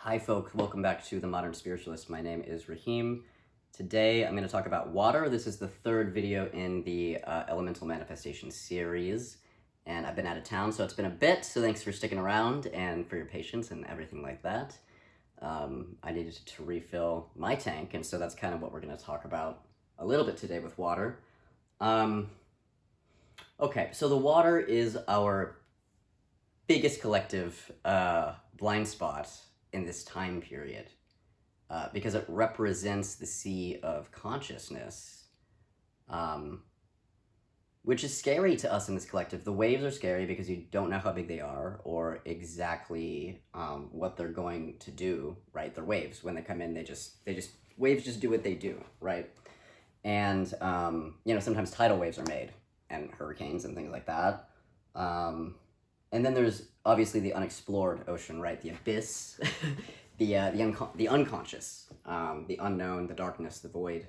Hi folks, welcome back to The Modern Spiritualist. My name is Rahim. Today I'm going to talk about water. This is the third video in the Elemental Manifestation series, and I've been out of town, so it's been a bit, so thanks for sticking around and for your patience and everything like that. I needed to refill my tank, and so that's kind of what we're going to talk about a little bit today with water. Okay, so the water is our biggest collective blind spot in this time period, because it represents the sea of consciousness, which is scary to us in this collective. The waves are scary because you don't know how big they are or exactly what they're going to do, right? They're waves. When they come in, waves just do what they do, right? And, sometimes tidal waves are made and hurricanes and things like that. And then there's obviously the unexplored ocean, right? The abyss, the unconscious, the unknown, the darkness, the void,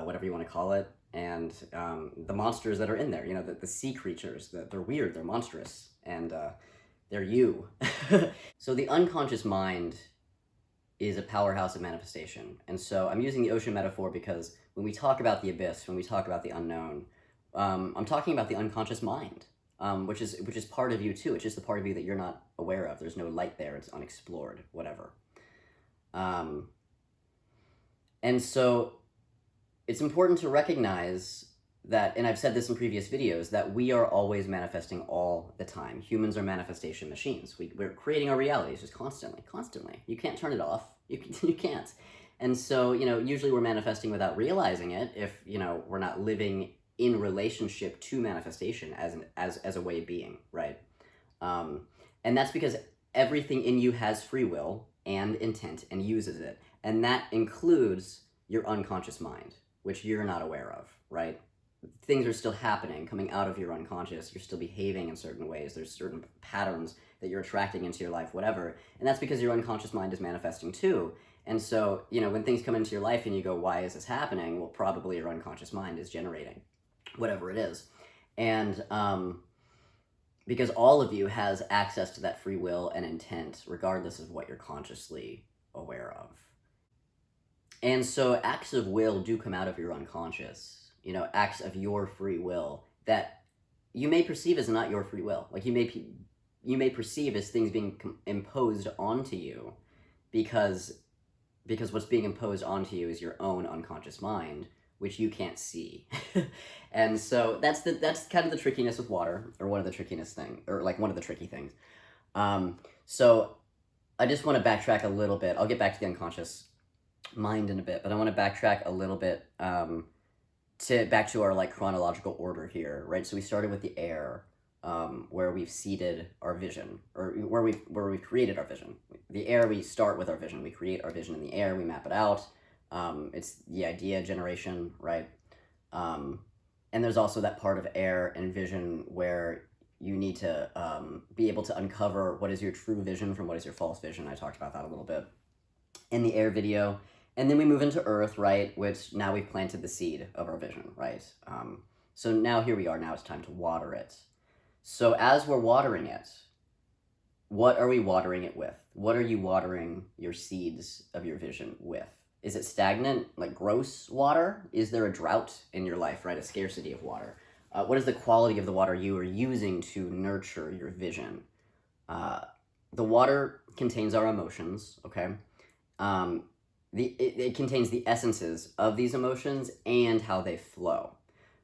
whatever you want to call it, and the monsters that are in there. You know, the sea creatures. They're weird. They're monstrous, and they're you. So the unconscious mind is a powerhouse of manifestation, and so I'm using the ocean metaphor because when we talk about the abyss, when we talk about the unknown, I'm talking about the unconscious mind. Which is part of you too. It's just the part of you that you're not aware of. There's no light there. It's unexplored, whatever. And so it's important to recognize that, and I've said this in previous videos, that we are always manifesting all the time. Humans are manifestation machines. We're creating our realities just constantly. You can't turn it off. You can't. And so, usually we're manifesting without realizing it if, we're not living in relationship to manifestation as a way of being, right? And that's because everything in you has free will and intent and uses it. And that includes your unconscious mind, which you're not aware of, right? Things are still happening, coming out of your unconscious. You're still behaving in certain ways. There's certain patterns that you're attracting into your life, whatever. And that's because your unconscious mind is manifesting too. And so, when things come into your life and you go, why is this happening? Well, probably your unconscious mind is generating whatever it is. And because all of you has access to that free will and intent, regardless of what you're consciously aware of. And so acts of will do come out of your unconscious, acts of your free will that you may perceive as not your free will. Like you may perceive as things being imposed onto you because what's being imposed onto you is your own unconscious mind, which you can't see. And so that's kind of the trickiness with water, or one of the trickiness things, or like one of the tricky things. So I just want to backtrack a little bit. I'll get back to the unconscious mind in a bit, but I want to backtrack a little bit back to our like chronological order here, right? So we started with the air, where we've seeded our vision, or where we've created our vision. The air, we start with our vision. We create our vision in the air. We map it out. It's the idea generation, right? And there's also that part of air and vision where you need to be able to uncover what is your true vision from what is your false vision. I talked about that a little bit in the air video. And then we move into earth, right? Which now we've planted the seed of our vision, right? So now here we are. Now it's time to water it. So as we're watering it, what are we watering it with? What are you watering your seeds of your vision with? Is it stagnant, like gross water? Is there a drought in your life, right? A scarcity of water? What is the quality of the water you are using to nurture your vision? The water contains our emotions, okay? It contains the essences of these emotions and how they flow.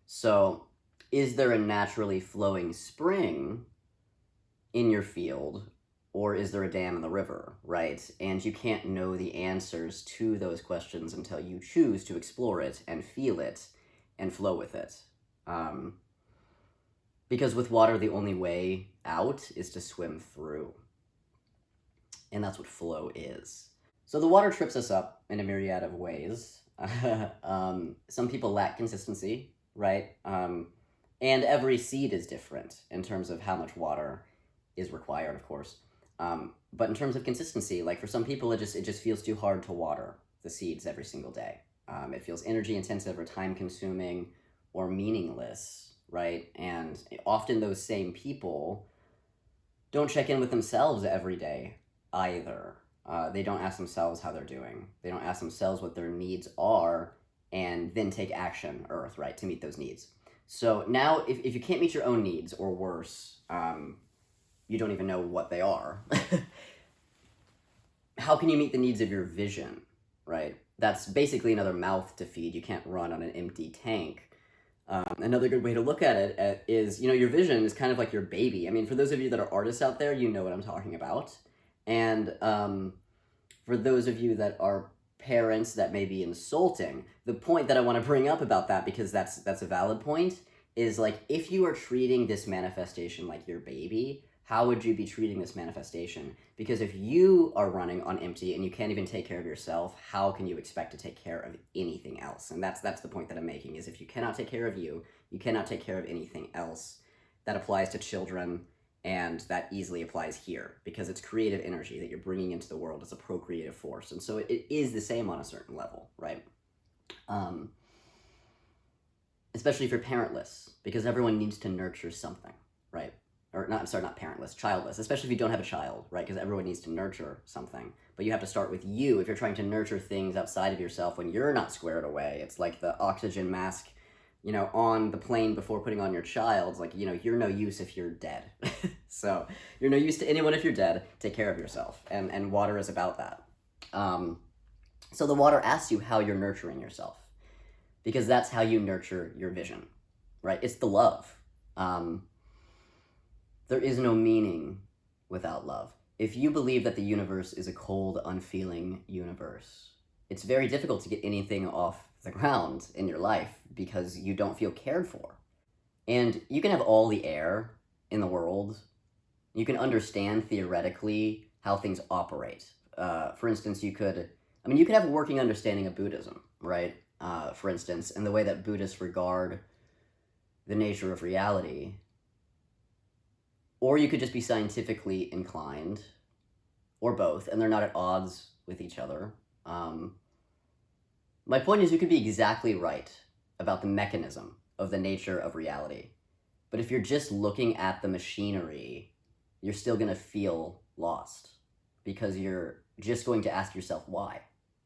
So is there a naturally flowing spring in your field, or is there a dam in the river, right? And you can't know the answers to those questions until you choose to explore it and feel it and flow with it. Because with water, the only way out is to swim through. And that's what flow is. So the water trips us up in a myriad of ways. Some people lack consistency, right? And every seed is different in terms of how much water is required, of course. But in terms of consistency, like for some people, it just feels too hard to water the seeds every single day. It feels energy intensive or time consuming or meaningless, right? And often those same people don't check in with themselves every day either. They don't ask themselves how they're doing. They don't ask themselves what their needs are and then take action, Earth, right, to meet those needs. So now, if you can't meet your own needs, or worse, you don't even know what they are, how can you meet the needs of your vision, right? That's basically another mouth to feed. You can't run on an empty tank. Another good way to look at it is, your vision is kind of like your baby. I mean, for those of you that are artists out there, you know what I'm talking about. And for those of you that are parents, that may be insulting. The point that I want to bring up about that, because that's a valid point, is like, if you are treating this manifestation like your baby, how would you be treating this manifestation? Because if you are running on empty and you can't even take care of yourself, how can you expect to take care of anything else? And that's the point that I'm making, is if you cannot take care of you, you cannot take care of anything else. That applies to children, and that easily applies here, because it's creative energy that you're bringing into the world as a procreative force. And so it is the same on a certain level, right? Especially if you're parentless, because everyone needs to nurture something, right? Or not, I'm sorry, not parentless, childless, especially if you don't have a child, right? Because everyone needs to nurture something. But you have to start with you. If you're trying to nurture things outside of yourself when you're not squared away, it's like the oxygen mask, on the plane before putting on your child. It's like, you're no use if you're dead. So you're no use to anyone if you're dead. Take care of yourself. And water is about that. So the water asks you how you're nurturing yourself, because that's how you nurture your vision, right? It's the love. There is no meaning without love. If you believe that the universe is a cold, unfeeling universe, it's very difficult to get anything off the ground in your life, because you don't feel cared for. And you can have all the air in the world. You can understand theoretically how things operate. For instance, you could have a working understanding of Buddhism, right? For instance, and the way that Buddhists regard the nature of reality. Or you could just be scientifically inclined, or both, and they're not at odds with each other. My point is, you could be exactly right about the mechanism of the nature of reality. But if you're just looking at the machinery, you're still going to feel lost, because you're just going to ask yourself why.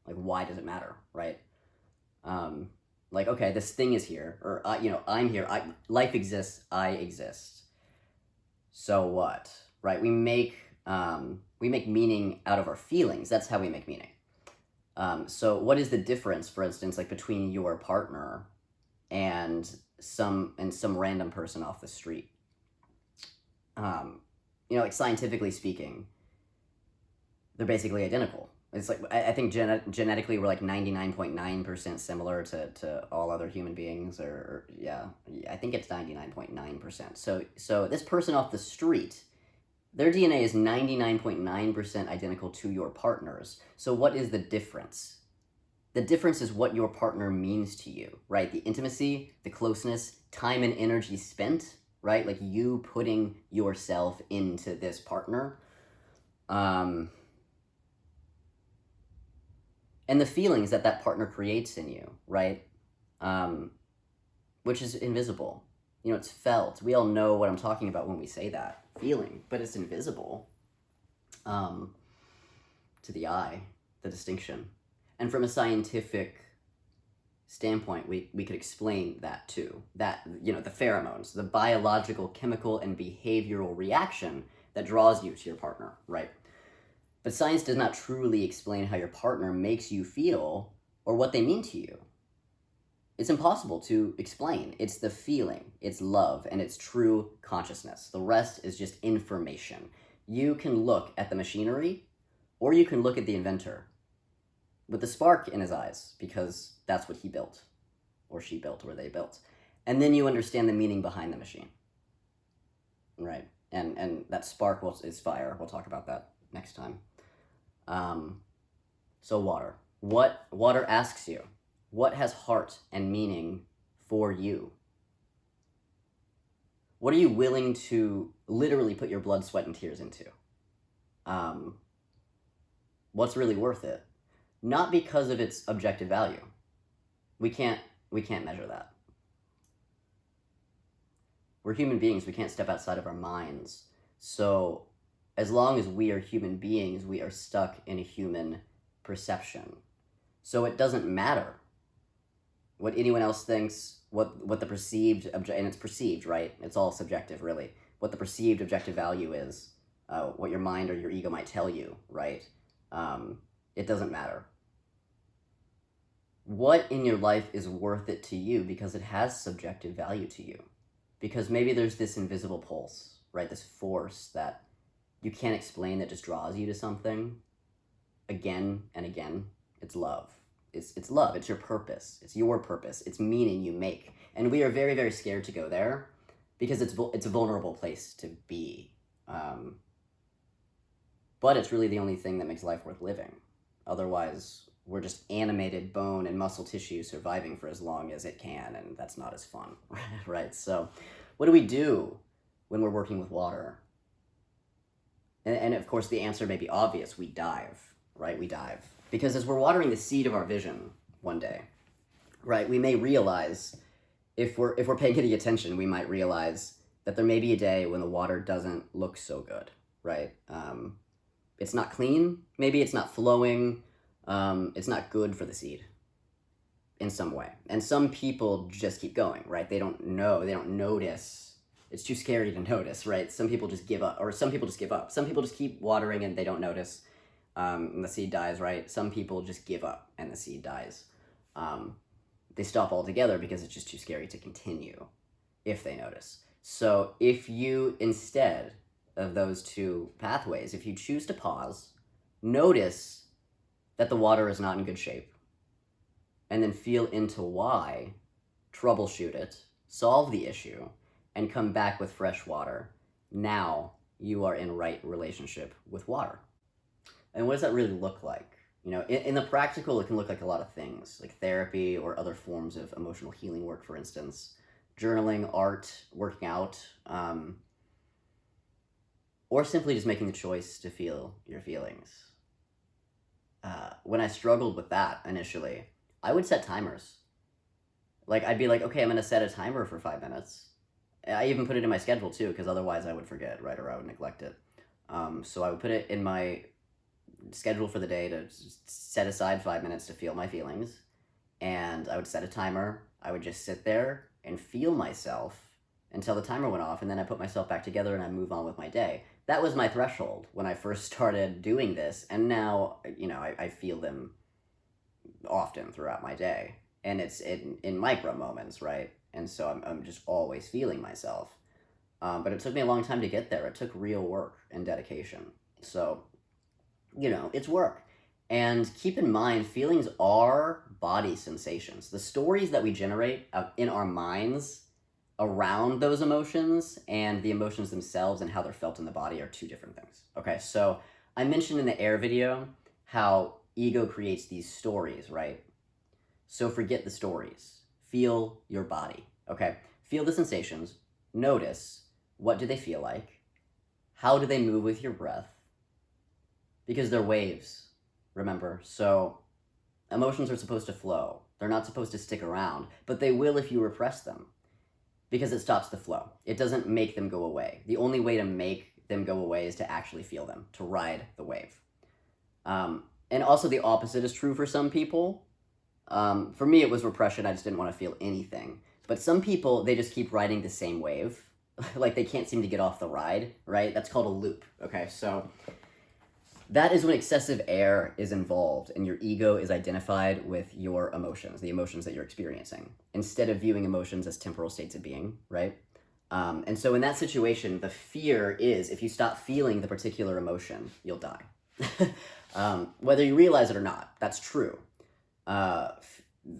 Like, why does it matter, right? Like, okay, this thing is here, or, I'm here. Life exists, I exist. So what, right? We make meaning out of our feelings. That's how we make meaning. So what is the difference, for instance, like between your partner and some random person off the street? Like, scientifically speaking, they're basically identical. It's like, I think genetically we're like 99.9% similar to all other human beings, or yeah, I think it's 99.9%. So this person off the street, their DNA is 99.9% identical to your partner's. So what is the difference? The difference is what your partner means to you, right? The intimacy, the closeness, time and energy spent, right? Like, you putting yourself into this partner. And the feelings that partner creates in you, right? Which is invisible. It's felt. We all know what I'm talking about when we say that feeling, but it's invisible to the eye, the distinction. And from a scientific standpoint, we could explain that too. That, the pheromones, the biological, chemical, and behavioral reaction that draws you to your partner, right? But science does not truly explain how your partner makes you feel or what they mean to you. It's impossible to explain. It's the feeling, it's love, and it's true consciousness. The rest is just information. You can look at the machinery, or you can look at the inventor with the spark in his eyes, because that's what he built, or she built, or they built. And then you understand the meaning behind the machine, right? And that spark is fire. We'll talk about that next time. So water. What water asks you? What has heart and meaning for you? What are you willing to literally put your blood, sweat, and tears into? What's really worth it? Not because of its objective value. We can't measure that. We're human beings. We can't step outside of our minds. So as long as we are human beings, we are stuck in a human perception. So it doesn't matter what anyone else thinks, what the perceived, and it's perceived, right? It's all subjective, really. What the perceived objective value is, what your mind or your ego might tell you, right? It doesn't matter. What in your life is worth it to you because it has subjective value to you? Because maybe there's this invisible pulse, right? This force that you can't explain that just draws you to something again and again. It's love. It's love. It's your purpose. It's your purpose. It's meaning you make. And we are very, very scared to go there because it's a vulnerable place to be. But it's really the only thing that makes life worth living. Otherwise, we're just animated bone and muscle tissue surviving for as long as it can, and that's not as fun, right? So what do we do when we're working with water? And of course, the answer may be obvious. We dive, right? We dive. Because as we're watering the seed of our vision one day, right, we may realize, if we're paying any attention, we might realize that there may be a day when the water doesn't look so good, right? It's not clean, maybe it's not flowing, it's not good for the seed in some way. And some people just keep going, right? They don't know, they don't notice. It's too scary to notice, right? Some people just give up, or some people just give up. Some people just keep watering and they don't notice, and the seed dies, right? Some people just give up and the seed dies. They stop altogether because it's just too scary to continue if they notice. So if you, instead of those two pathways, if you choose to pause, notice that the water is not in good shape, and then feel into why, troubleshoot it, solve the issue, and come back with fresh water, now you are in right relationship with water. And what does that really look like? You know, in the practical, it can look like a lot of things, like therapy or other forms of emotional healing work, for instance, journaling, art, working out, or simply just making the choice to feel your feelings. When I struggled with that initially, I would set timers. Like, I'd be like, okay, I'm going to set a timer for 5 minutes. I even put it in my schedule too, because otherwise I would forget, right, or I would neglect it. So I would put it in my schedule for the day to set aside 5 minutes to feel my feelings, and I would set a timer. I would just sit there and feel myself until the timer went off, and then I put myself back together and I move on with my day. That was my threshold when I first started doing this, and now, you know, I feel them often throughout my day, and it's in micro moments, right? And so I'm just always feeling myself. But it took me a long time to get there. It took real work and dedication. So, you know, it's work. And keep in mind, feelings are body sensations. The stories that we generate in our minds around those emotions and the emotions themselves and how they're felt in the body are two different things. Okay, so I mentioned in the air video how ego creates these stories, right? So forget the stories. Feel your body, okay? Feel the sensations. Notice, what do they feel like? How do they move with your breath? Because they're waves, remember? So emotions are supposed to flow. They're not supposed to stick around, but they will if you repress them, because it stops the flow. It doesn't make them go away. The only way to make them go away is to actually feel them, to ride the wave. And also the opposite is true for some people. For me, it was repression. I just didn't want to feel anything. But some people, they just keep riding the same wave. Like they can't seem to get off the ride, right? That's called a loop, okay? So that is when excessive air is involved and your ego is identified with your emotions, the emotions that you're experiencing, instead of viewing emotions as temporal states of being, right? And so in that situation, the fear is if you stop feeling the particular emotion, you'll die. Whether you realize it or not, that's true.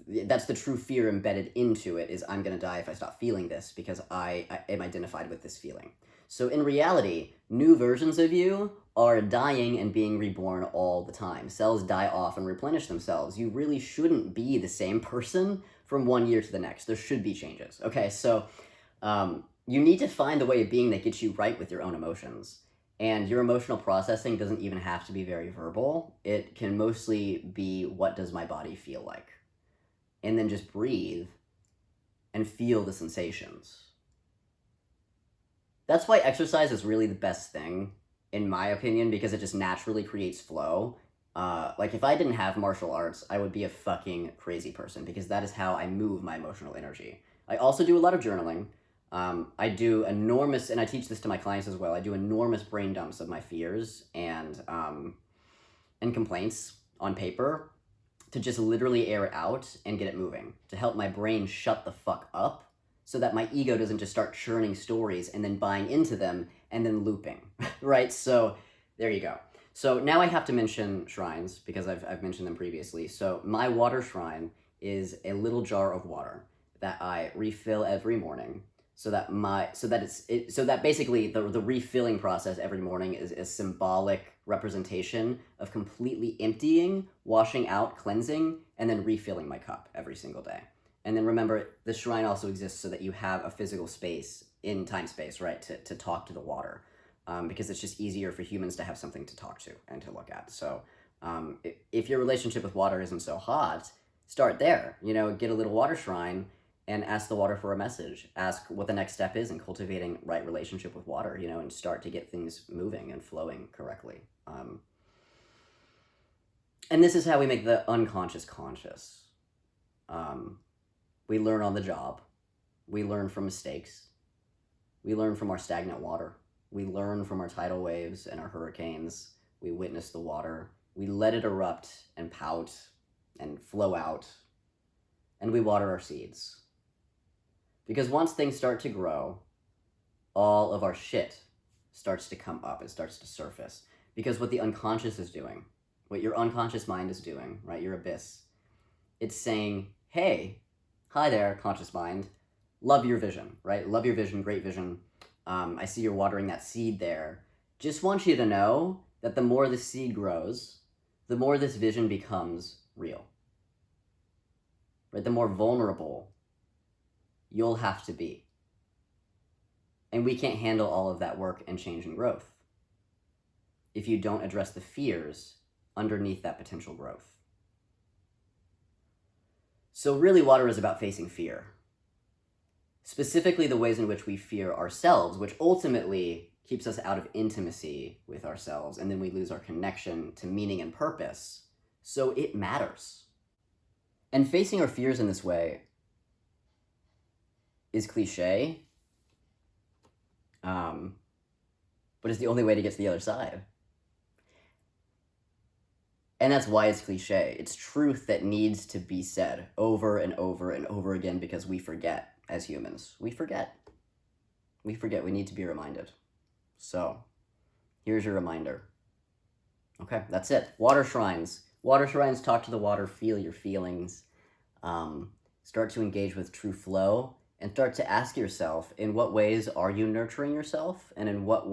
That's the true fear embedded into it, is I'm going to die if I stop feeling this because I am identified with this feeling. So in reality, new versions of you are dying and being reborn all the time. Cells die off and replenish themselves. You really shouldn't be the same person from 1 year to the next. There should be changes. Okay, so you need to find the way of being that gets you right with your own emotions. And your emotional processing doesn't even have to be very verbal. It can mostly be, what does my body feel like? And then just breathe and feel the sensations. That's why exercise is really the best thing in my opinion, because it just naturally creates flow. Like, if I didn't have martial arts, I would be a fucking crazy person, because that is how I move my emotional energy. I also do a lot of journaling. I do enormous, and I teach this to my clients as well, I do enormous brain dumps of my fears and complaints on paper, to just literally air it out and get it moving, to help my brain shut the fuck up, so that my ego doesn't just start churning stories and then buying into them and then looping, right? So there you go. So now I have to mention shrines, because I've mentioned them previously. So my water shrine is a little jar of water that I refill every morning, so that basically the refilling process every morning is a symbolic representation of completely emptying, washing out, cleansing, and then refilling my cup every single day. And then remember, the shrine also exists so that you have a physical space in time-space, right, to talk to the water, because it's just easier for humans to have something to talk to and to look at. So if your relationship with water isn't so hot, start there. Get a little water shrine and ask the water for a message. Ask what the next step is in cultivating right relationship with water, and start to get things moving and flowing correctly. And this is how we make the unconscious conscious. We learn on the job. We learn from mistakes. We learn from our stagnant water. We learn from our tidal waves and our hurricanes. We witness the water. We let it erupt and pout and flow out. And we water our seeds. Because once things start to grow, all of our shit starts to come up. It starts to surface. Because what the unconscious is doing, what your unconscious mind is doing, right, your abyss, it's saying, hey, hi there, conscious mind, love your vision, right? Love your vision, great vision. I see you're watering that seed there. Just want you to know that the more the seed grows, the more this vision becomes real, right? The more vulnerable you'll have to be. And we can't handle all of that work and change and growth if you don't address the fears underneath that potential growth. So really, water is about facing fear. Specifically the ways in which we fear ourselves, which ultimately keeps us out of intimacy with ourselves, and then we lose our connection to meaning and purpose. So it matters. And facing our fears in this way is cliche, but it's the only way to get to the other side. And that's why it's cliche. It's truth that needs to be said over and over and over again, because we forget as humans. We forget. We need to be reminded. So here's your reminder. Okay, that's it. Water shrines. Water shrines talk to the water, feel your feelings, start to engage with true flow, and start to ask yourself, in what ways are you nurturing yourself? And in what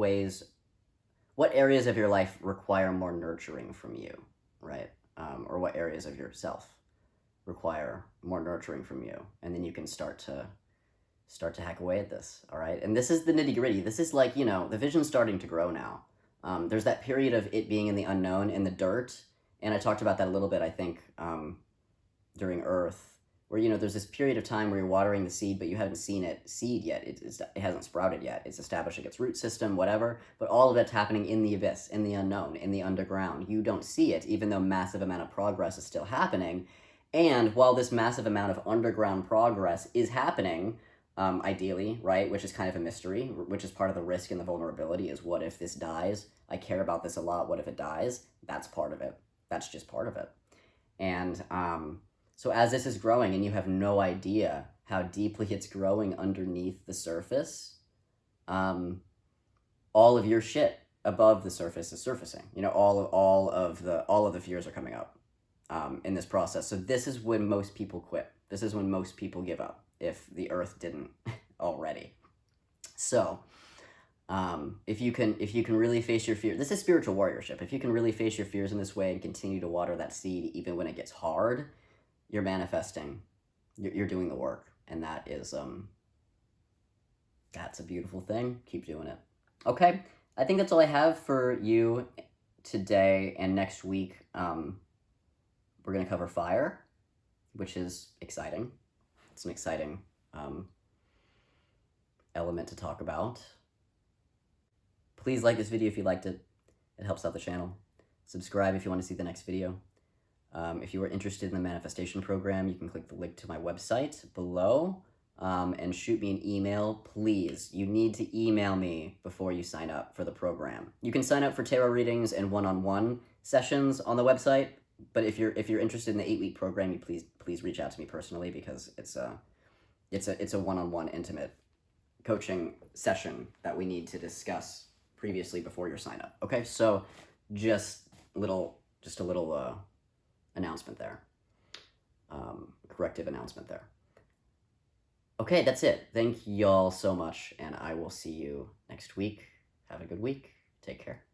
areas of your life require more nurturing from you, right? Or what areas of yourself require more nurturing from you? And then you can start to hack away at this, all right? And this is the nitty gritty. This is like, the vision's starting to grow now. There's that period of it being in the unknown, in the dirt, and I talked about that a little bit, I think, during Earth, where, there's this period of time where you're watering the seed, but you haven't seen it seed yet. It hasn't sprouted yet. It's establishing its root system, whatever, but all of it's happening in the abyss, in the unknown, in the underground. You don't see it, even though massive amount of progress is still happening. And while this massive amount of underground progress is happening, ideally, right, which is kind of a mystery, which is part of the risk and the vulnerability, is what if this dies? I care about this a lot. What if it dies? That's part of it. That's just part of it. And so as this is growing and you have no idea how deeply it's growing underneath the surface, all of your shit above the surface is surfacing. All of the fears are coming up in this process. So this is when most people quit. This is when most people give up, if the Earth didn't already. So if you can really face your fear, this is spiritual warriorship. If you can really face your fears in this way and continue to water that seed even when it gets hard, you're manifesting, you're doing the work. And that is that's a beautiful thing. Keep doing it. Okay, I think that's all I have for you today. And next week we're gonna cover fire, which is exciting. It's an exciting element to talk about. Please like this video if you liked it. It helps out the channel. Subscribe if you want to see the next video. If you are interested in the manifestation program, you can click the link to my website below and shoot me an email, please. You need to email me before you sign up for the program. You can sign up for tarot readings and one-on-one sessions on the website, but if you're interested in the 8-week program, you please reach out to me personally, because it's a one-on-one intimate coaching session that we need to discuss previously before your sign up. Okay, so just a little announcement there, corrective announcement there. Okay, that's it. Thank y'all so much, and I will see you next week. Have a good week. Take care.